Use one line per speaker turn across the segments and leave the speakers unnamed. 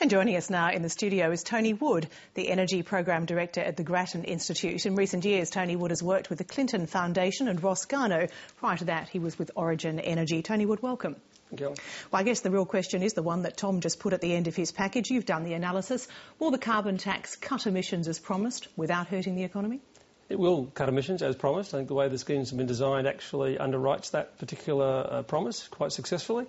And joining us now in the studio is Tony Wood, the Energy Program Director at the Grattan Institute. In recent years, Tony Wood has worked with the Clinton Foundation and Ross Garnaut. Prior to that, he was with Origin Energy. Tony Wood, welcome.
Thank you.
Well, I guess the real question is the one that Tom just put at the end of his package. You've done the analysis. Will the carbon tax cut emissions as promised without hurting the economy?
It will cut emissions as promised. I think the way the schemes have been designed actually underwrites that particular promise quite successfully.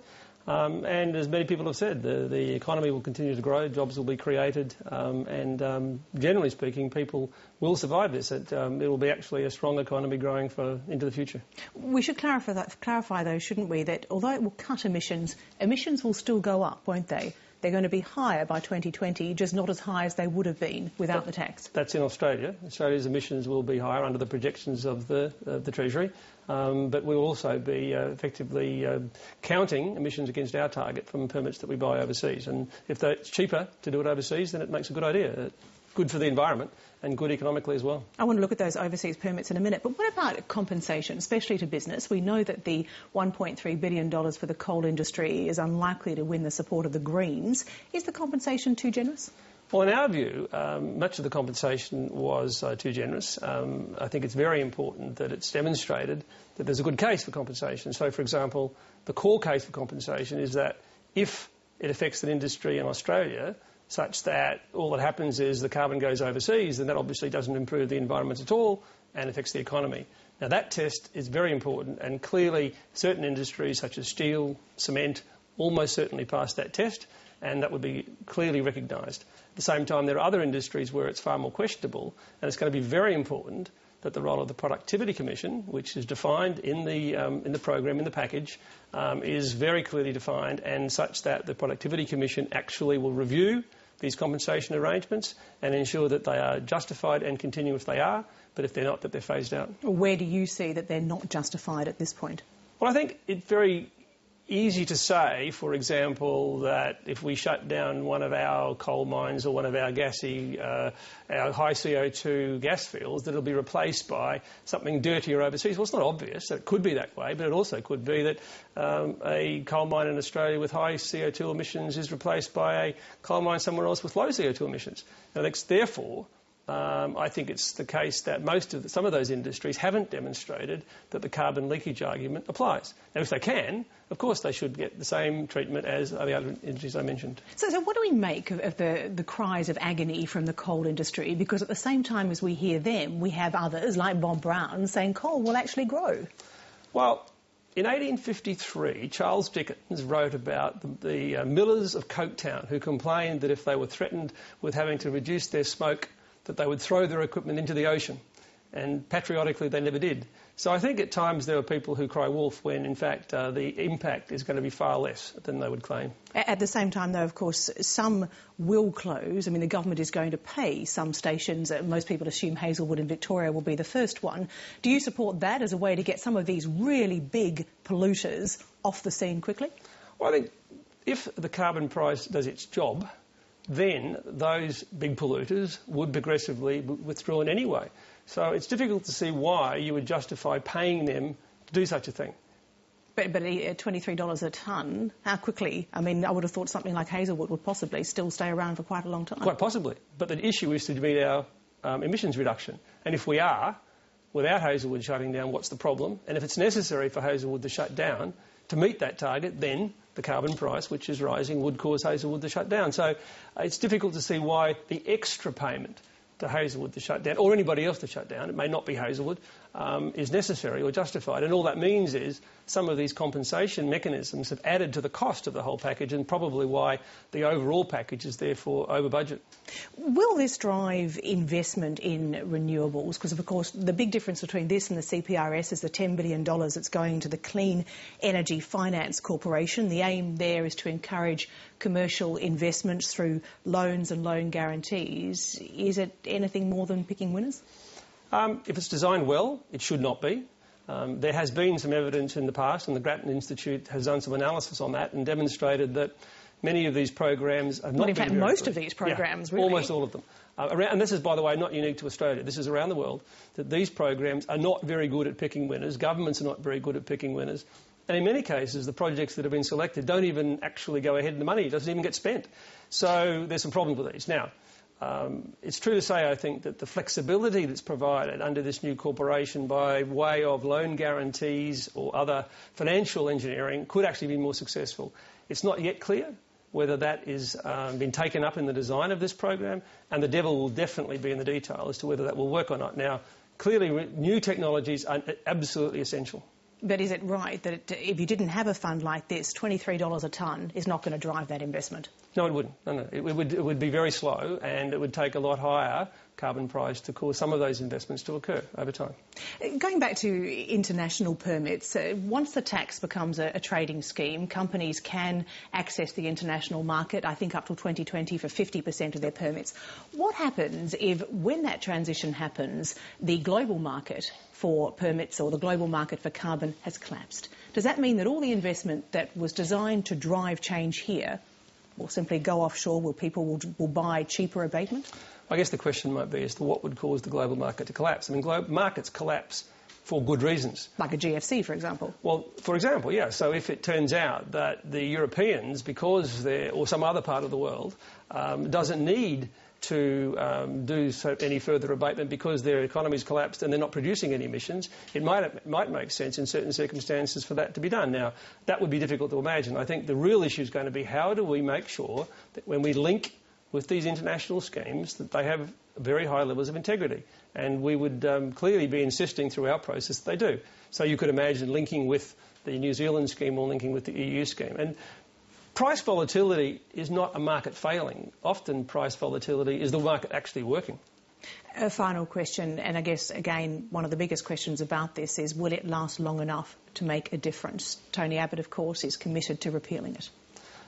And as many people have said, the economy will continue to grow, jobs will be created, and generally speaking, people will survive this. It will be actually a strong economy growing into the future.
We should clarify though, shouldn't we, that although it will cut emissions, emissions will still go up, won't they? They're going to be higher by 2020, just not as high as they would have been without the tax.
That's in Australia. Australia's emissions will be higher under the projections of the Treasury, but we'll also be effectively counting emissions against our target from permits that we buy overseas. And if it's cheaper to do it overseas, then it makes a good idea. Good for the environment and good economically as well.
I want to look at those overseas permits in a minute, but what about compensation, especially to business? We know that the $1.3 billion for the coal industry is unlikely to win the support of the Greens. Is the compensation too generous?
Well, in our view, much of the compensation was too generous. I think it's very important that it's demonstrated that there's a good case for compensation. So, for example, the core case for compensation is that if it affects an industry in Australia such that all that happens is the carbon goes overseas, then that obviously doesn't improve the environment at all and affects the economy. Now, that test is very important, and clearly certain industries such as steel, cement, almost certainly pass that test, and that would be clearly recognised. At the same time, there are other industries where it's far more questionable, and it's going to be very important that the role of the Productivity Commission, which is defined in the program, in the package, is very clearly defined, and such that the Productivity Commission actually will review these compensation arrangements and ensure that they are justified and continue if they are, but if they're not, that they're phased out.
Where do you see that they're not justified at this point?
Well, I think it's very easy to say, for example, that if we shut down one of our coal mines or one of our our high CO2 gas fields, that it'll be replaced by something dirtier overseas. Well, it's not obvious that it could be that way, but it also could be that a coal mine in Australia with high CO2 emissions is replaced by a coal mine somewhere else with low CO2 emissions. Now, therefore, I think it's the case that some of those industries haven't demonstrated that the carbon leakage argument applies. Now, if they can, of course they should get the same treatment as the other industries I mentioned.
So what do we make of the cries of agony from the coal industry? Because at the same time as we hear them, we have others, like Bob Brown, saying coal will actually grow.
Well, in 1853, Charles Dickens wrote about the millers of Coketown who complained that if they were threatened with having to reduce their smoke, that they would throw their equipment into the ocean. And patriotically, they never did. So I think at times there are people who cry wolf when, in fact, the impact is going to be far less than they would claim.
At the same time, though, of course, some will close. I mean, the government is going to pay some stations. Most people assume Hazelwood in Victoria will be the first one. Do you support that as a way to get some of these really big polluters off the scene quickly?
Well, I think if the carbon price does its job, then those big polluters would progressively be withdrawn anyway. So it's difficult to see why you would justify paying them to do such a thing.
But at $23 a tonne, how quickly? I mean, I would have thought something like Hazelwood would possibly still stay around for quite a long time.
Quite possibly. But the issue is to meet our emissions reduction. And if we are, without Hazelwood shutting down, what's the problem? And if it's necessary for Hazelwood to shut down to meet that target, then the carbon price, which is rising, would cause Hazelwood to shut down. So it's difficult to see why the extra payment to Hazelwood to shut down, or anybody else to shut down, it may not be Hazelwood, is necessary or justified. And all that means is some of these compensation mechanisms have added to the cost of the whole package, and probably why the overall package is therefore over budget.
Will this drive investment in renewables? Because, of course, the big difference between this and the CPRS is the $10 billion that's going to the Clean Energy Finance Corporation. The aim there is to encourage commercial investments through loans and loan guarantees. Is it anything more than picking winners?
If it's designed well, it should not be. There has been some evidence in the past, and the Grattan Institute has done some analysis on that and demonstrated that many of these programs are not...
Well, in fact, most of these programs, really.
Almost all of them. And this is, by the way, not unique to Australia. This is around the world, that these programs are not very good at picking winners. Governments are not very good at picking winners. And in many cases, the projects that have been selected don't even actually go ahead and the money doesn't even get spent. So there's some problems with these. Now, it's true to say, I think, that the flexibility that's provided under this new corporation by way of loan guarantees or other financial engineering could actually be more successful. It's not yet clear whether that is been taken up in the design of this program, and the devil will definitely be in the detail as to whether that will work or not. Now, clearly, new technologies are absolutely essential.
But is it right that if you didn't have a fund like this, $23 a tonne is not going to drive that investment?
No, it wouldn't. No. It would be very slow, and it would take a lot higher carbon price to cause some of those investments to occur over time.
Going back to international permits, once the tax becomes a trading scheme, companies can access the international market, I think up till 2020 for 50% of their permits. What happens if, when that transition happens, the global market for permits or the global market for carbon has collapsed? Does that mean that all the investment that was designed to drive change here will simply go offshore, where people will buy cheaper abatement?
I guess the question might be as to what would cause the global market to collapse. I mean, global markets collapse for good reasons.
Like a GFC, for example?
Well, for example, yeah. So if it turns out that the Europeans, because they're, or some other part of the world, doesn't need to do any further abatement because their economy's collapsed and they're not producing any emissions, it might make sense in certain circumstances for that to be done. Now, that would be difficult to imagine. I think the real issue is going to be how do we make sure that when we link with these international schemes that they have very high levels of integrity. And we would clearly be insisting through our process that they do. So you could imagine linking with the New Zealand scheme or linking with the EU scheme. And price volatility is not a market failing. Often price volatility is the market actually working.
A final question, and I guess, again, one of the biggest questions about this is, will it last long enough to make a difference? Tony Abbott, of course, is committed to repealing it.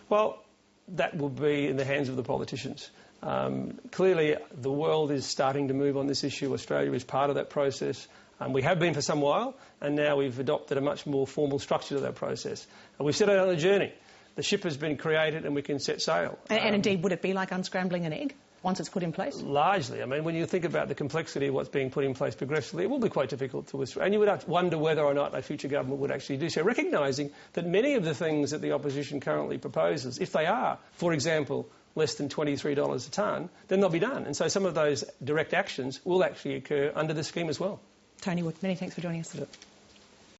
Well, that will be in the hands of the politicians. Clearly, the world is starting to move on this issue. Australia is part of that process. We have been for some while, and now we've adopted a much more formal structure to that process. And we've set out on a journey. The ship has been created and we can set sail.
And indeed, would it be like unscrambling an egg once it's put in place? Largely.
I mean, when you think about the complexity of what's being put in place progressively, it will be quite difficult to withdraw. And you would have to wonder whether or not a future government would actually do so, recognising that many of the things that the opposition currently proposes, if they are, for example, less than $23 a tonne, then they'll be done. And so some of those direct actions will actually occur under the scheme as well.
Tony Wood, many thanks for joining us.